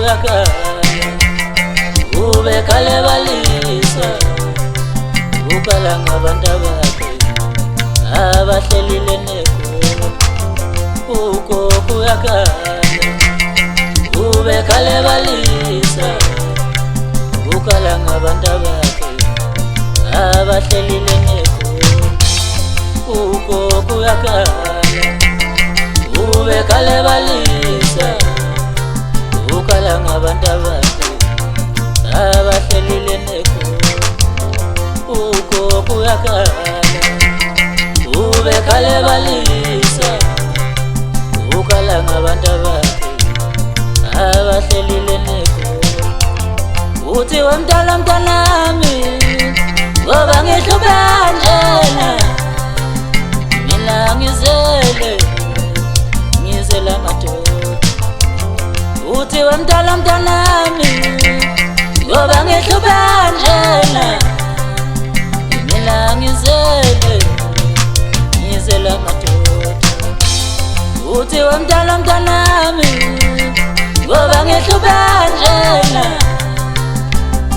kuyakhala ube khalebalisa ukala ngabantu bakhe abahlelile negoli uko kuyakhala ube khalebalisa ukala ngabantu bakhe abahlelile negoli uko kuyakhala ube khalebalisa ukala ngabantu bakhe abahlelile negoli uko kuyakhala ube khalebalisa ukala ngabantu bakhe abahlelile negoli uthi wemntwana mntanami ngoba ngihluphana mina ngizela madoda uthi wemntwana mntanami ngoba ngihluphana mina ngizela madoda uthi wemntwana mntanami ngoba ngihluphana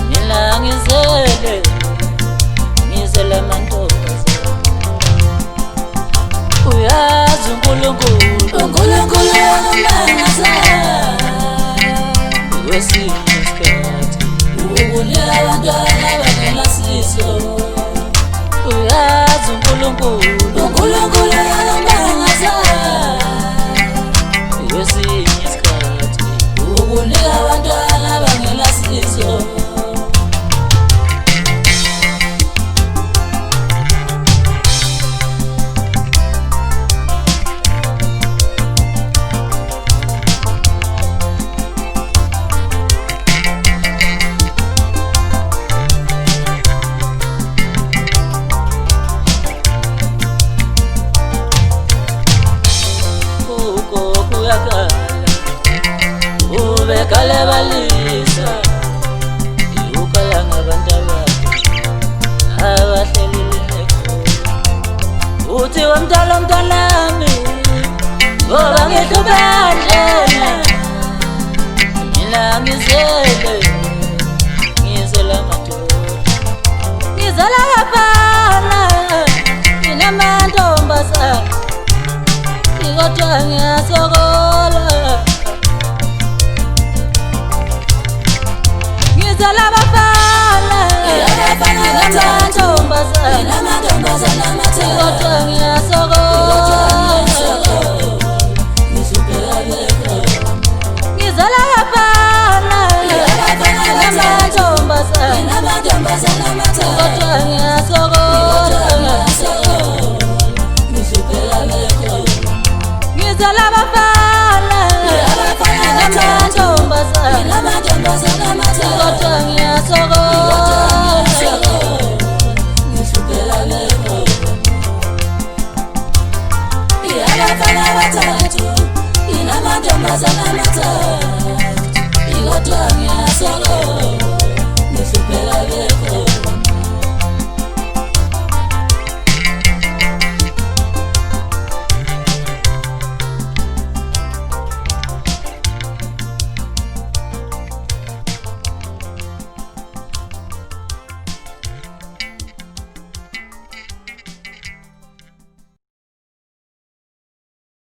mina ngizela mantombazana uyazi uNkulunkulu yangimangaza kwesinye isikhathi ukunika abantwana abangenasizo uyazi uNkulunkulu yangimangaza kwesinye isikhathi ukunika abantwana abangenasizo ube khalebalisa ukala ngabantu bakhe abahlelile negoli uthi wemntwana mntanami ngoba ngihluphana mina ngizela madoda ngizela abafana nginamantombazana kodwa ngiyasokola ngizela abafana nginamantombazana kodwa ngiyasokola ngizela abafana nginamantombazana kodwa ngiyasokola ngizela abafana nginamantombazana kodwa ngiyasokola